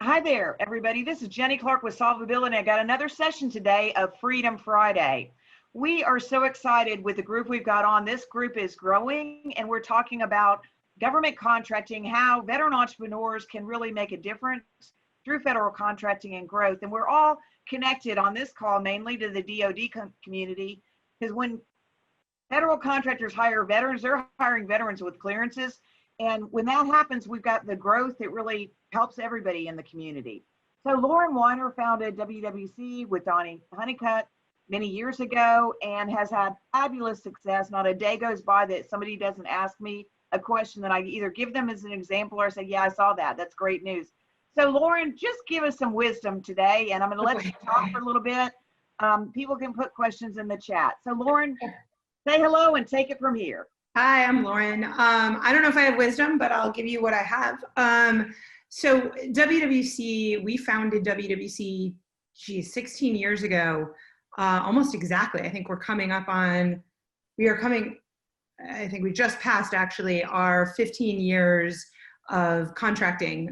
Hi there, everybody. This is Jenny Clark with Solvability. I got another session today of Freedom Friday. We are so excited with the group we've got on. This group is growing, and we're talking about government contracting, how veteran entrepreneurs can really make a difference through federal contracting and growth. And we're all connected on this call mainly to the DoD community, because when federal contractors hire veterans, they're hiring veterans with clearances. And when that happens, we've got the growth that really helps everybody in the community. So Lauren Weiner founded WWC with Donnie Honeycutt many years ago and has had fabulous success. Not a day goes by that somebody doesn't ask me a question that I either give them as an example or say, yeah, I saw that. That's great news. So Lauren, just give us some wisdom today, and I'm going to let you talk for a little bit. People can put questions in the chat. So Lauren, say hello and take it from here. Hi, I'm Lauren. I don't know if I have wisdom, but I'll give you what I have. So WWC, we founded WWC, 16 years ago, almost exactly. I think we just passed actually our 15 years of contracting.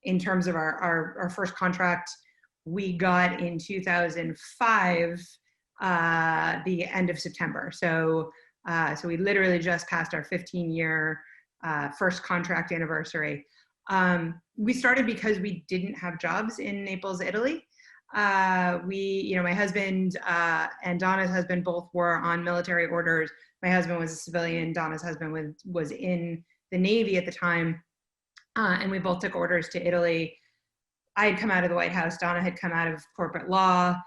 In terms of our first contract, we got in 2005, the end of September. So we literally just passed our 15-year first contract anniversary. We started because we didn't have jobs in Naples, Italy. My husband and Donna's husband both were on military orders. My husband was a civilian. Donna's husband was in the Navy at the time. And we both took orders to Italy. I had come out of the White House. Donna had come out of corporate law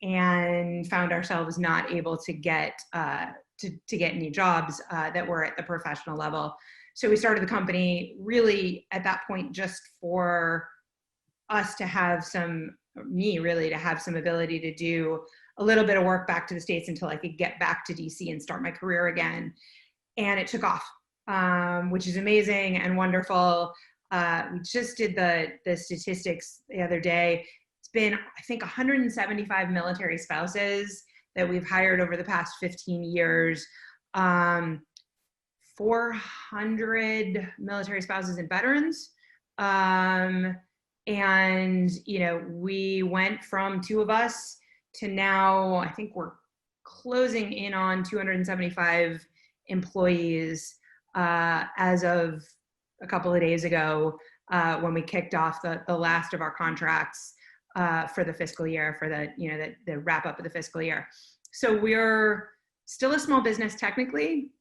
and found ourselves not able to get any jobs that were at the professional level. So we started the company really at that point just for us to have some ability to do a little bit of work back to the States until I could get back to DC and start my career again. And it took off, which is amazing and wonderful. We just did the statistics the other day. It's been, I think, 175 military spouses that we've hired over the past 15 years, 400 military spouses and veterans. We went from 2 of us to now, I think we're closing in on 275 employees as of a couple of days ago when we kicked off the last of our contracts for the fiscal year, for the wrap up of the fiscal year. So we're still a small business technically,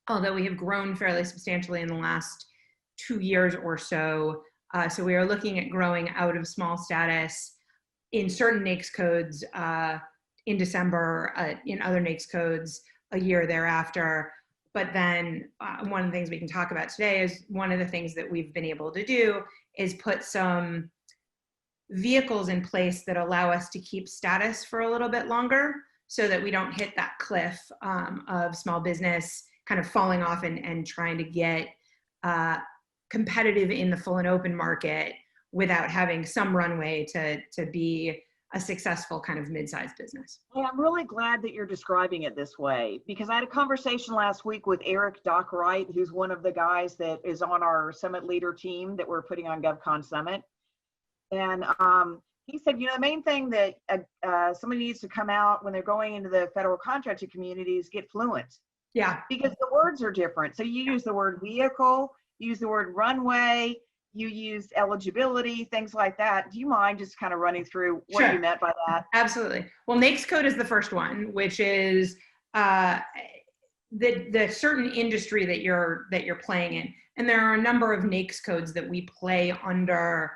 although we have grown fairly substantially in the last 2 years or so. So we are looking at growing out of small status in certain NAICS codes in December, in other NAICS codes a year thereafter. But then one of the things we can talk about today is one of the things that we've been able to do is put some vehicles in place that allow us to keep status for a little bit longer so that we don't hit that cliff of small business kind of falling off and trying to get competitive in the full and open market without having some runway to be a successful kind of mid-sized business. Yeah, I'm really glad that you're describing it this way, because I had a conversation last week with Eric Dockwright, who's one of the guys that is on our Summit Leader team that we're putting on GovCon Summit. And he said, the main thing that somebody needs to come out when they're going into the federal contracting community is get fluent. Yeah. Because the words are different. So you use the word vehicle, you use the word runway, you use eligibility, things like that. Do you mind just kind of running through what Sure. you meant by that? Absolutely. Well, NAICS code is the first one, which is the certain industry that you're playing in. And there are a number of NAICS codes that we play under,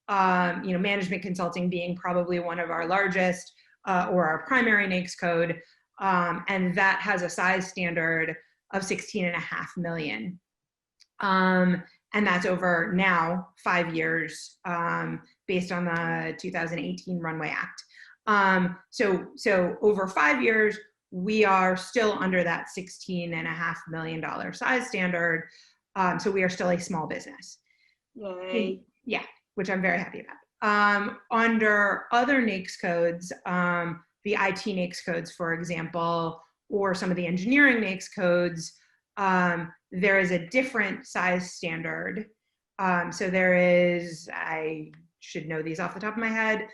management consulting being probably one of our largest or our primary NAICS code. And that has a size standard of 16.5 million. And that's over now 5 years based on the 2018 Runway Act. So over 5 years, we are still under that $16.5 million size standard. So we are still a small business. Yay. Yeah, which I'm very happy about. Under other NAICS codes, the IT NAICS codes, for example, or some of the engineering NAICS codes, there is a different size standard. So there is, I should know these off the top of my head.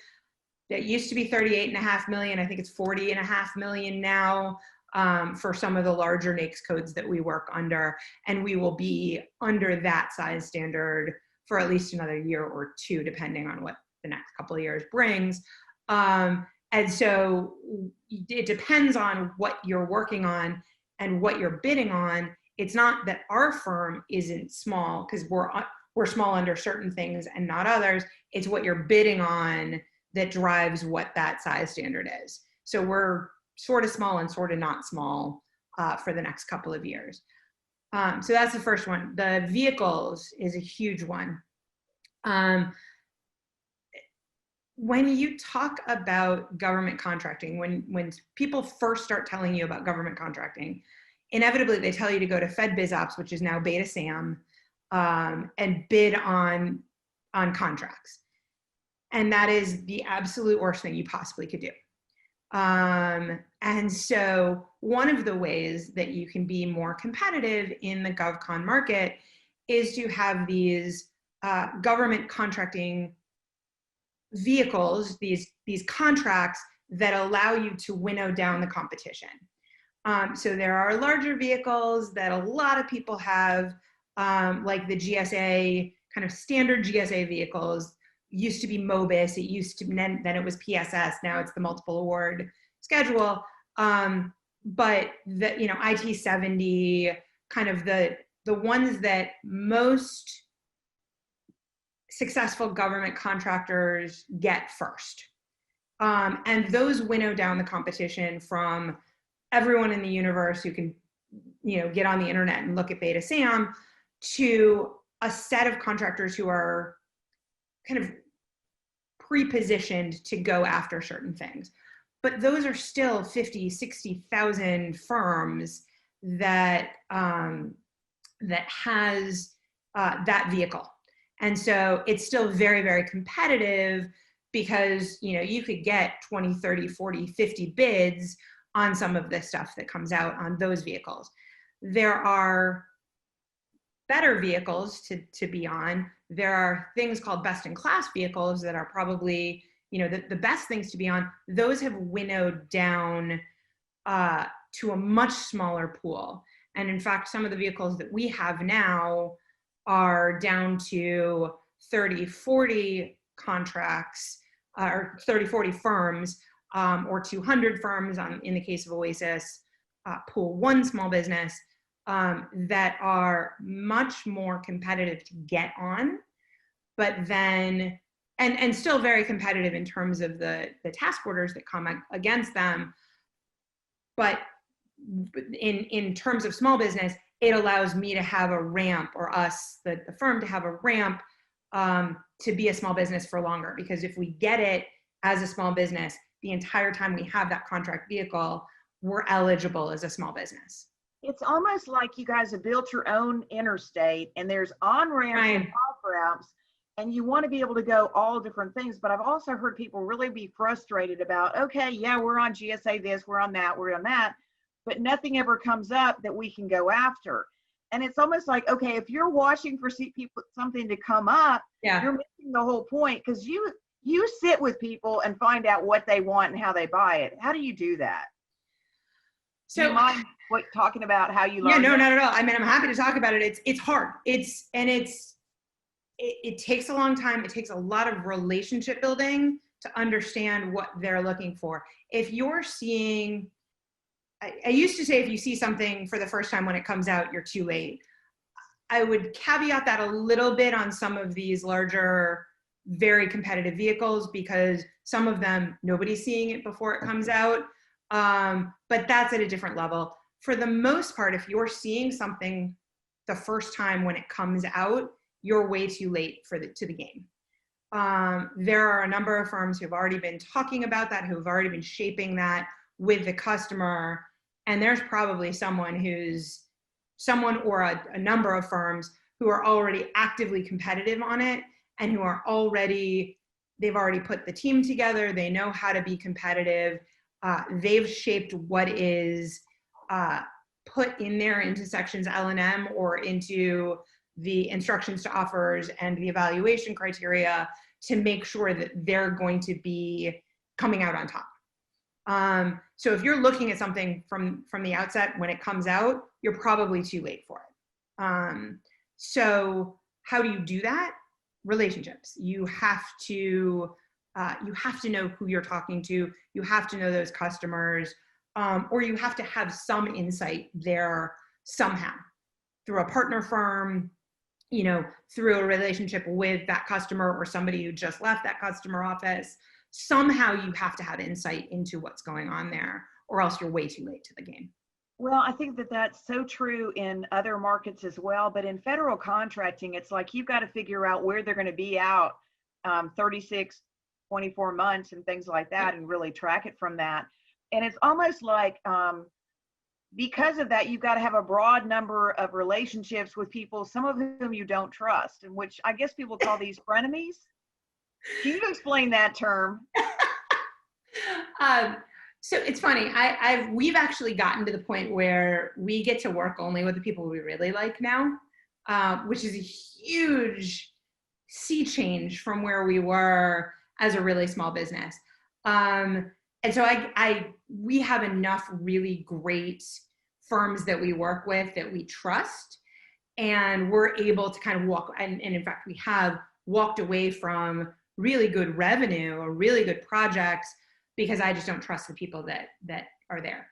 That used to be 38.5 million. I think it's 40.5 million now for some of the larger NAICS codes that we work under. And we will be under that size standard for at least another year or two, depending on what the next couple of years brings. And so it depends on what you're working on and what you're bidding on. It's not that our firm isn't small, because we're small under certain things and not others. It's what you're bidding on that drives what that size standard is. So we're sort of small and sort of not small for the next couple of years. So that's the first one. The vehicles is a huge one. When you talk about government contracting, when people first start telling you about government contracting, inevitably they tell you to go to FedBizOps, which is now Beta SAM, and bid on contracts. And that is the absolute worst thing you possibly could do. And so one of the ways that you can be more competitive in the GovCon market is to have these government contracting vehicles, these contracts that allow you to winnow down the competition. So there are larger vehicles that a lot of people have, like the GSA, kind of standard GSA vehicles. Used to be MOBIS, it used to, then it was PSS, now it's the multiple award schedule. But the, IT-70, kind of the ones that most successful government contractors get first. And those winnow down the competition from everyone in the universe who can, get on the internet and look at Beta SAM to a set of contractors who are kind of pre-positioned to go after certain things. But those are still 50, 60,000 firms that, that has that vehicle. And so it's still very, very competitive because, you could get 20, 30, 40, 50 bids on some of the stuff that comes out on those vehicles. There are better vehicles to be on. There are things called best-in-class vehicles that are probably, the best things to be on. Those have winnowed down to a much smaller pool. And in fact, some of the vehicles that we have now are down to 30, 40 contracts, or 30, 40 firms, or 200 firms in the case of Oasis, pool one small business, that are much more competitive to get on, but then, and still very competitive in terms of the task orders that come against them. But in terms of small business, it allows me to have a ramp, or us, the firm, to have a ramp to be a small business for longer. Because if we get it as a small business, the entire time we have that contract vehicle, we're eligible as a small business. It's almost like you guys have built your own interstate, and there's on-ramps and off-ramps, and you want to be able to go all different things. But I've also heard people really be frustrated about, okay, yeah, we're on GSA this, we're on that, we're on that, but nothing ever comes up that we can go after. And it's almost like, okay, if you're watching for people, something to come up, you're missing the whole point, because you sit with people and find out what they want and how they buy it. How do you do that? So, do you mind talking about how you learn? Yeah, no, not at all. I mean, I'm happy to talk about it. It's hard. It takes a long time. It takes a lot of relationship building to understand what they're looking for. If you're seeing, I used to say, if you see something for the first time when it comes out, you're too late. I would caveat that a little bit on some of these larger, very competitive vehicles, because some of them, nobody's seeing it before it comes out. But that's at a different level. For the most part, if you're seeing something the first time when it comes out, you're way too late to the game. There are a number of firms who've already been talking about that, who've already been shaping that with the customer. And there's probably someone or a number of firms who are already actively competitive on it, and who are they've already put the team together. They know how to be competitive. They've shaped what is put in there into sections L&M or into the instructions to offers and the evaluation criteria to make sure that they're going to be coming out on top. So if you're looking at something from the outset, when it comes out, you're probably too late for it. So how do you do that? Relationships. You have to know who you're talking to. You have to know those customers, or you have to have some insight there somehow, through a partner firm, through a relationship with that customer or somebody who just left that customer office. Somehow you have to have insight into what's going on there, or else you're way too late to the game. Well, I think that that's so true in other markets as well. But in federal contracting, it's like you've got to figure out where they're going to be out 36, 24 months and things like that, and really track it from that. And it's almost like because of that, you've got to have a broad number of relationships with people, some of whom you don't trust, and which I guess people call these frenemies. Can you explain that term? So it's funny. We've actually gotten to the point where we get to work only with the people we really like now, which is a huge sea change from where we were as a really small business. And so we have enough really great firms that we work with that we trust, and we're able to kind of walk, and in fact, we have walked away from really good revenue or really good projects because I just don't trust the people that are there.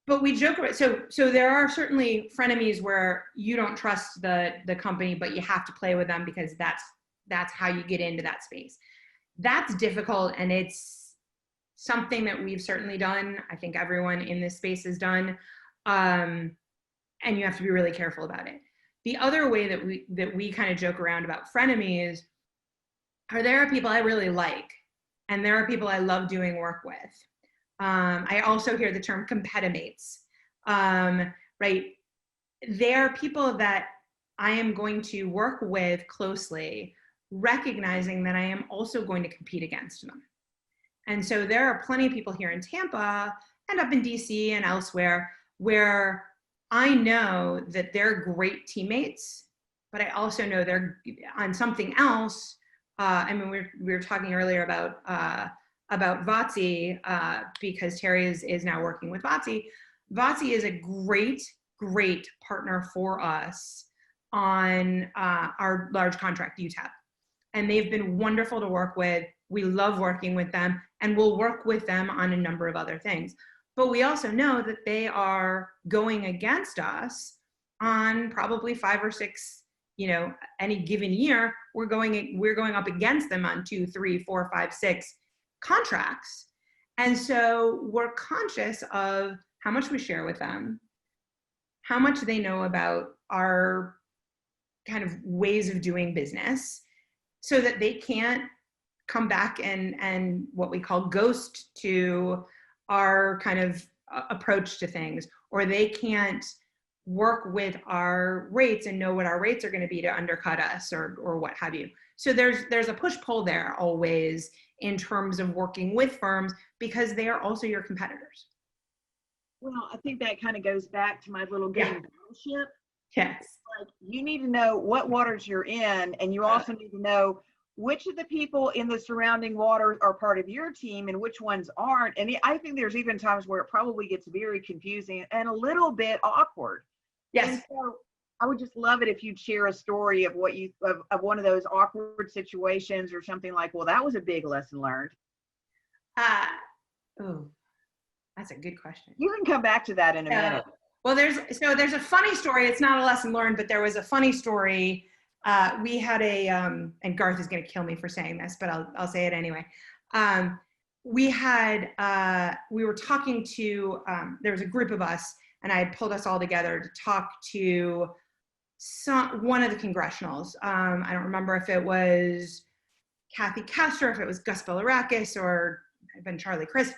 But we joke about, so there are certainly frenemies where you don't trust the company, but you have to play with them because that's how you get into that space. That's difficult, and it's something that we've certainly done. I think everyone in this space has done, and you have to be really careful about it. The other way that we kind of joke around about frenemies are, there are people I really like, and there are people I love doing work with. I also hear the term competimates, right? They're people that I am going to work with closely, recognizing that I am also going to compete against them. And so there are plenty of people here in Tampa and up in DC and elsewhere where I know that they're great teammates, but I also know they're on something else. I mean, we were talking earlier about VOTC because Terry is now working with VOTC. VOTC is a great partner for us on our large contract UTAP. And they've been wonderful to work with. We love working with them, and we'll work with them on a number of other things. But we also know that they are going against us on probably 5 or 6, any given year, we're going up against them on 2, 3, 4, 5, 6 contracts. And so we're conscious of how much we share with them, how much they know about our kind of ways of doing business, so that they can't come back and what we call ghost to our kind of approach to things, or they can't work with our rates and know what our rates are going to be to undercut us or what have you. So there's a push-pull there always in terms of working with firms, because they are also your competitors. Well, I think that kind of goes back to my little game battleship. Yes. Like, you need to know what waters you're in, and you also need to know which of the people in the surrounding waters are part of your team and which ones aren't. And I think there's even times where it probably gets very confusing and a little bit awkward. Yes. And so I would just love it if you'd share a story of what of one of those awkward situations or something like, well, that was a big lesson learned. Oh, that's a good question. You can come back to that in a minute. Well, there's a funny story. It's not a lesson learned, but there was a funny story. We had and Garth is going to kill me for saying this, but I'll say it anyway. We were talking to, there was a group of us, and I had pulled us all together to talk to one of the congressionals. I don't remember if it was Kathy Castor, if it was Gus Bilirakis, or even Charlie Crist.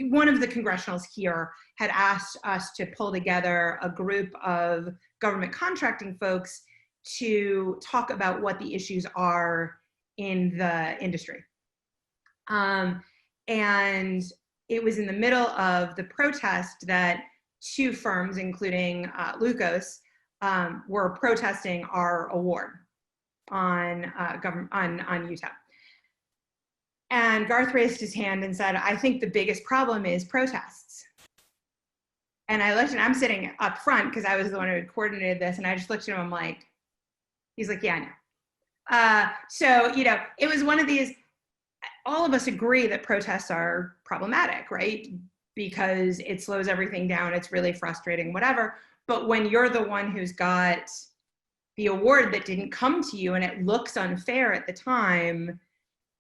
One of the congressionals here had asked us to pull together a group of government contracting folks to talk about what the issues are in the industry. And it was in the middle of the protest that 2 firms, including Lucas, were protesting our award. on Utah. And Garth raised his hand and said, I think the biggest problem is protests. And I looked, and I'm sitting up front because I was the one who had coordinated this, and I just looked at him, I'm like, he's like, yeah, I know. So, you know, it was one of these, all of us agree that protests are problematic, right? Because it slows everything down, it's really frustrating, whatever. But when you're the one who's got the award that didn't come to you and it looks unfair at the time,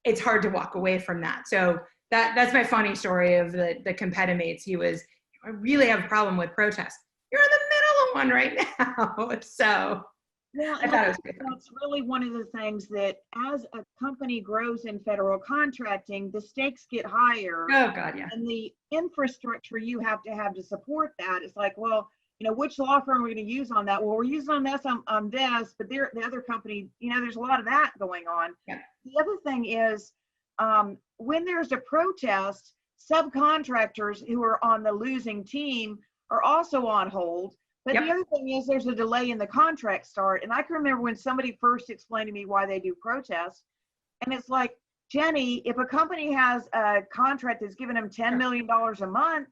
it's hard to walk away from that. So that's my funny story of the competimates. He was, I really have a problem with protests. You're in the middle of one right now. So well, I thought it was good. that's really one of the things that as a company grows in federal contracting, the stakes get higher. Oh God, yeah. And the infrastructure you have to support that. It's like, well, you know, which law firm are we going to use on that? Well, we're using on this, on this, but the other company, you know, there's a lot of that going on. Yeah. The other thing is, when there's a protest, subcontractors who are on the losing team are also on hold. But Yep. the other thing is there's a delay in the contract start. And I can remember when somebody first explained to me why they do protests. And it's like, Jenny, if a company has a contract that's giving them $10 million a month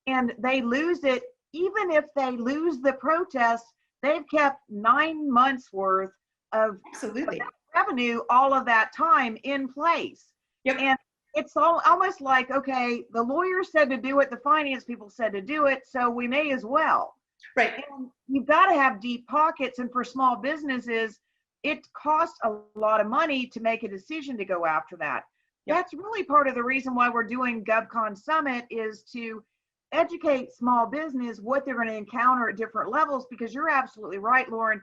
and they lose it, even if they lose the protest, they've kept 9 months worth of Absolutely. revenue all of that time in place. Yep. And it's almost like, okay, the lawyer said to do it, the finance people said to do it, so we may as well. Right. And you've got to have deep pockets, and for small businesses, it costs a lot of money to make a decision to go after that. Yep. That's really part of the reason why we're doing GovCon Summit, is to educate small business what they're going to encounter at different levels, because you're absolutely right, Lauren.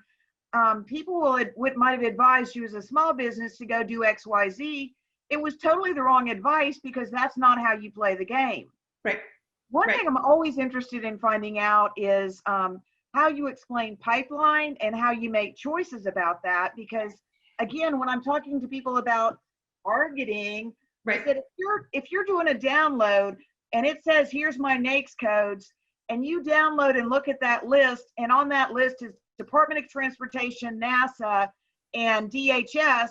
People might have advised you as a small business to go do XYZ. It was totally the wrong advice, because that's not how you play the game. Right. One Right. thing I'm always interested in finding out is how you explain pipeline and how you make choices about that. Because again, when I'm talking to people about targeting, Right. I said, if you're doing a download and it says, here's my NAICS codes, and you download and look at that list, and on that list is Department of Transportation, NASA, and DHS,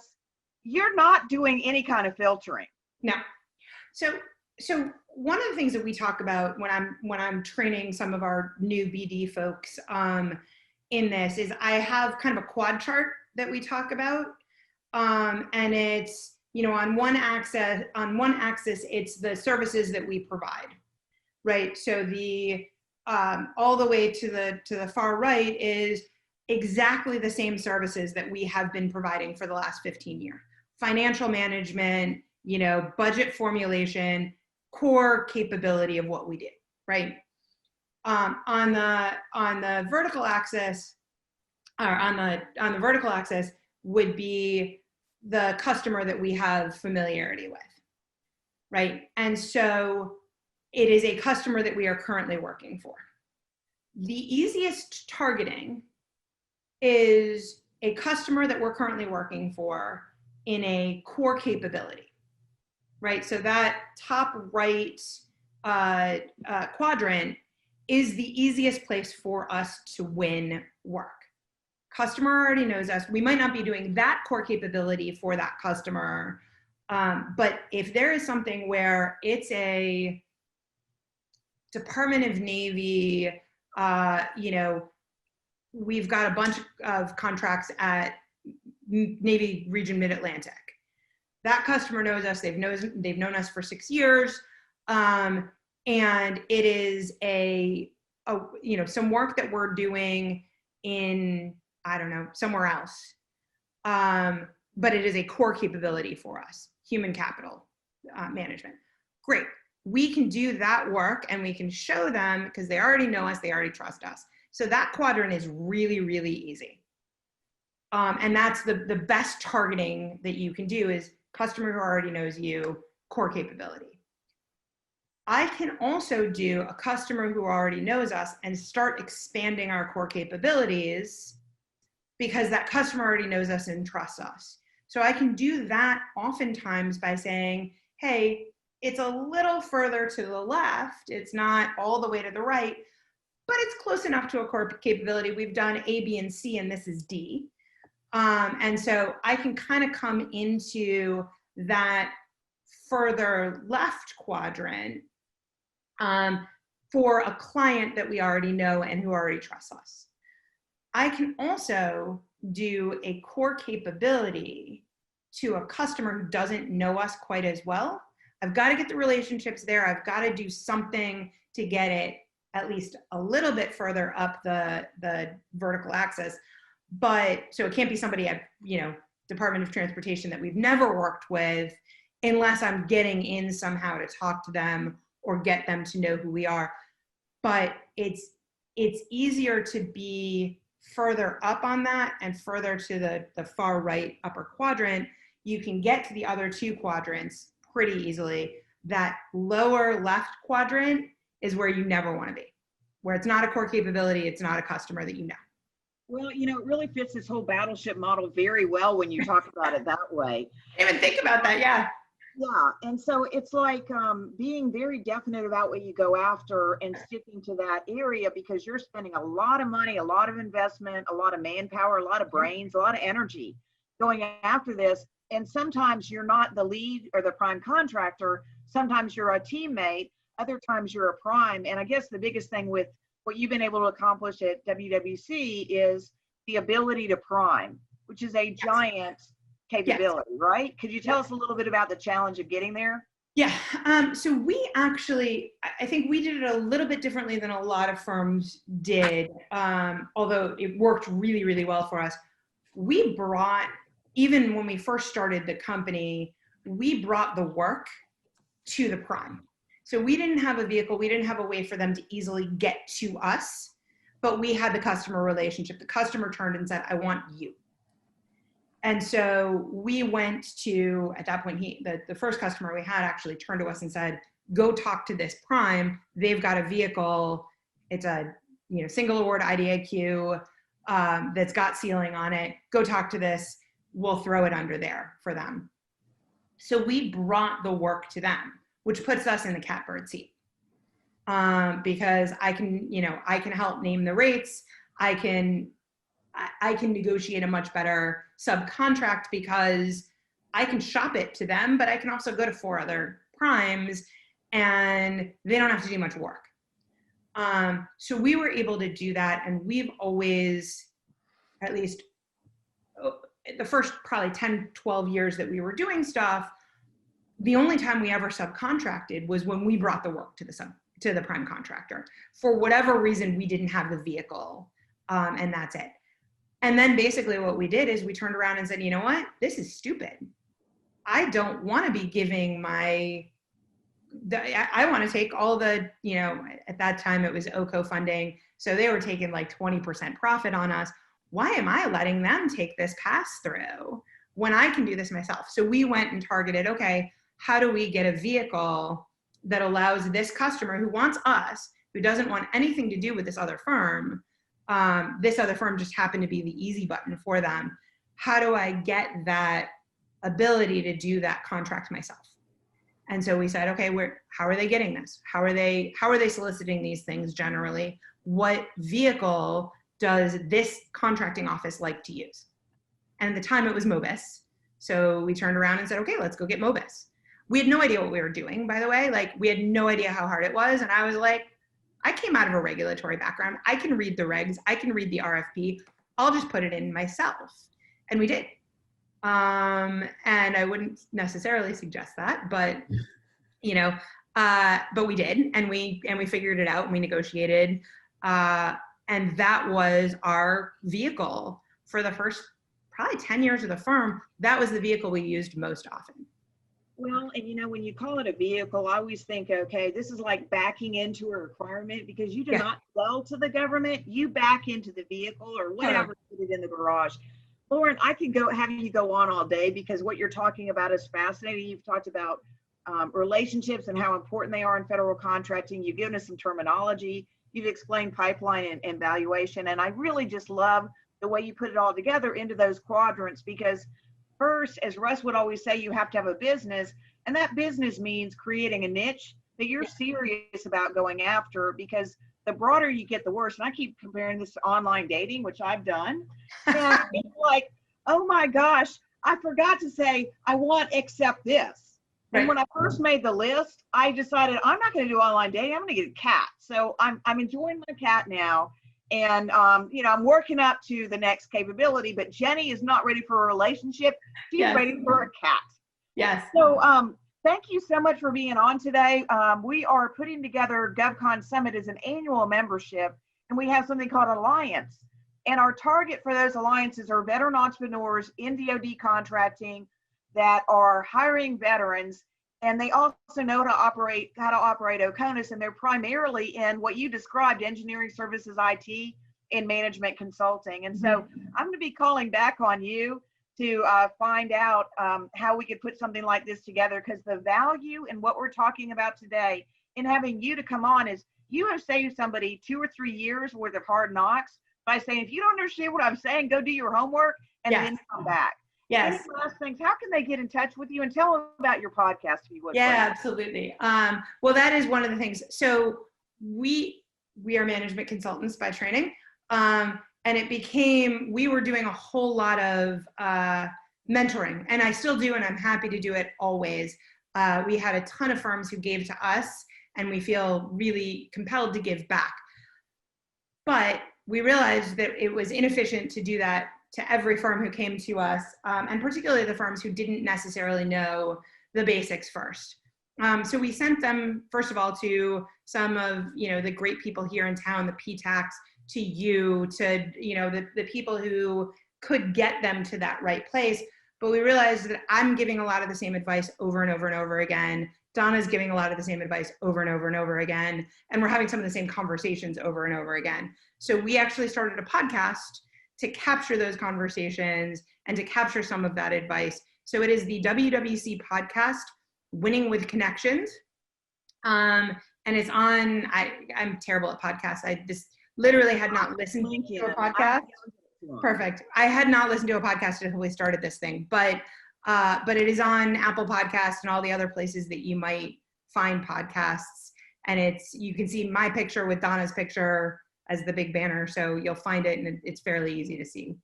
you're not doing any kind of filtering. No. So one of the things that we talk about when I'm training some of our new BD folks in this is I have kind of a quad chart that we talk about, and it's, you know, on one axis it's the services that we provide, right? So the all the way to the far right is exactly the same services that we have been providing for the last 15 years. Financial management, you know, budget formulation, core capability of what we do, right? On the vertical axis, or on the vertical axis would be the customer that we have familiarity with, right? And so it is a customer that we are currently working for. The easiest targeting is a customer that we're currently working for in a core capability, right? So that top right quadrant is the easiest place for us to win work. Customer already knows us. We might not be doing that core capability for that customer, but if there is something where it's a Department of Navy, you know, we've got a bunch of contracts at Navy Region Mid-Atlantic. That customer knows us. They've known us for 6 years, and it is a you know, some work that we're doing in, I don't know, somewhere else, but it is a core capability for us, human capital management. Great. We can do that work and we can show them, because they already know us, they already trust us. So that quadrant is really, really easy. And that's the best targeting that you can do, is customer who already knows you, core capability. I can also do a customer who already knows us and start expanding our core capabilities, because that customer already knows us and trusts us. So I can do that oftentimes by saying, hey, it's a little further to the left. It's not all the way to the right, but it's close enough to a core capability. We've done A, B, and C, and this is D. And so I can kind of come into that further left quadrant for a client that we already know and who already trusts us. I can also do a core capability to a customer who doesn't know us quite as well. I've got to get the relationships there. I've got to do something to get it at least a little bit further up the vertical axis. But so it can't be somebody at, Department of Transportation that we've never worked with, unless I'm getting in somehow to talk to them or get them to know who we are. But it's easier to be further up on that and further to the far right upper quadrant. You can get to the other two quadrants pretty easily. That lower left quadrant is where you never want to be, where it's not a core capability, it's not a customer that you know. Well, it really fits this whole battleship model very well when you talk about it that way. I didn't even think about that, yeah. Yeah, and so it's like being very definite about what you go after and sticking to that area, because you're spending a lot of money, a lot of investment, a lot of manpower, a lot of brains, a lot of energy going after this. And sometimes you're not the lead or the prime contractor. Sometimes you're a teammate. Other times you're a prime. And I guess the biggest thing with what you've been able to accomplish at WWC is the ability to prime, which is a giant capability, right? Could you tell us a little bit about the challenge of getting there? Yeah, so we actually, I think we did it a little bit differently than a lot of firms did, although it worked really, really well for us. We brought, even when we first started the company, we brought the work to the prime. So we didn't have a vehicle, we didn't have a way for them to easily get to us, but we had the customer relationship. The customer turned and said, I want you. And so we went to, at that point, the first customer we had actually turned to us and said, go talk to this prime. They've got a vehicle. It's a single award IDIQ that's got ceiling on it. Go talk to this. We'll throw it under there for them. So we brought the work to them, which puts us in the catbird seat, because I can help name the rates. I can negotiate a much better subcontract because I can shop it to them, but I can also go to 4 other primes and they don't have to do much work. So we were able to do that, and we've always, at least the first probably 10, 12 years that we were doing stuff, the only time we ever subcontracted was when we brought the work to the prime contractor. For whatever reason, we didn't have the vehicle, and that's it. And then basically what we did is we turned around and said, you know what, this is stupid. I don't want to be giving I want to take all the, at that time it was OCO funding. So they were taking like 20% profit on us. Why am I letting them take this pass through when I can do this myself? So we went and targeted, okay, how do we get a vehicle that allows this customer who wants us, who doesn't want anything to do with this other firm just happened to be the easy button for them. How do I get that ability to do that contract myself? And so we said, okay, how are they getting this? How are they soliciting these things generally? What vehicle does this contracting office like to use? And at the time it was Mobis. So we turned around and said, okay, let's go get Mobis. We had no idea what we were doing, by the way. Like, we had no idea how hard it was. And I was like, I came out of a regulatory background. I can read the regs. I can read the RFP. I'll just put it in myself. And we did. And I wouldn't necessarily suggest that, but but we did, and we figured it out, and we negotiated. And that was our vehicle for the first probably 10 years of the firm. That was the vehicle we used most often. Well, and when you call it a vehicle, I always think, okay, this is like backing into a requirement, because you do not sell to the government, you back into the vehicle or whatever, put it in the garage. Lauren, I could have you go on all day, because what you're talking about is fascinating. You've talked about relationships and how important they are in federal contracting. You've given us some terminology. You've explained pipeline and valuation. And I really just love the way you put it all together into those quadrants, because first, as Russ would always say, you have to have a business, and that business means creating a niche that you're serious about going after, because the broader you get, the worse. And I keep comparing this to online dating, which I've done. And it's like, oh my gosh, I forgot to say, I want except this. And Right. when I first made the list, I decided I'm not going to do online dating. I'm going to get a cat. So I'm enjoying my cat now. And, you know, I'm working up to the next capability, but Jenny is not ready for a relationship. She's Yes. ready for a cat. Yes. So thank you so much for being on today. We are putting together GovCon Summit as an annual membership, and we have something called Alliance. And our target for those alliances are veteran entrepreneurs in DoD contracting that are hiring veterans, and they also know how to operate OCONUS, and they're primarily in what you described, engineering services, IT, and management consulting. And so I'm going to be calling back on you to find out how we could put something like this together, because the value in what we're talking about today in having you to come on is you have saved somebody 2 or 3 years worth of hard knocks by saying, if you don't understand what I'm saying, go do your homework and then come back. Yes. Any last things? How can they get in touch with you, and tell them about your podcast if you would? Yeah, absolutely. Well, that is one of the things. So we are management consultants by training. And it became, we were doing a whole lot of mentoring, and I still do, and I'm happy to do it always. We had a ton of firms who gave to us, and we feel really compelled to give back. But we realized that it was inefficient to do that to every firm who came to us, and particularly the firms who didn't necessarily know the basics first. So we sent them, first of all, to some of, you know, the great people here in town, the PTACs, to you, to, you know, the people who could get them to that right place. But we realized that I'm giving a lot of the same advice over and over and over again. Donna's giving a lot of the same advice over and over and over again. And we're having some of the same conversations over and over again. So we actually started a podcast to capture those conversations and to capture some of that advice. So it is the WWC podcast, Winning with Connections. And it's on, I'm terrible at podcasts. I just literally had not listened to a podcast. Perfect. I had not listened to a podcast until we started this thing, but it is on Apple Podcasts and all the other places that you might find podcasts. And you can see my picture with Donna's picture as the big banner. So you'll find it, and it's fairly easy to see.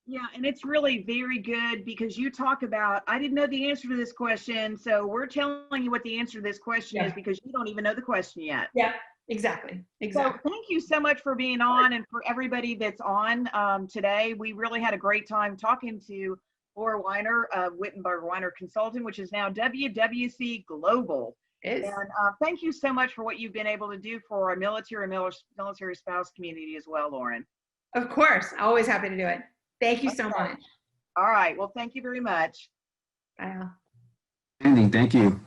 Yeah, and it's really very good because you talk about, I didn't know the answer to this question, so we're telling you what the answer to this question is because you don't even know the question yet. Yeah, exactly. So thank you so much for being on, and for everybody that's on today. We really had a great time talking to Laura Weiner of Wittenberg Weiner Consulting, which is now WWC Global. And thank you so much for what you've been able to do for our military and military spouse community as well, Lauren. Of course, always happy to do it. Thank you so much. All right. Well, thank you very much. Bye. Andy, thank you.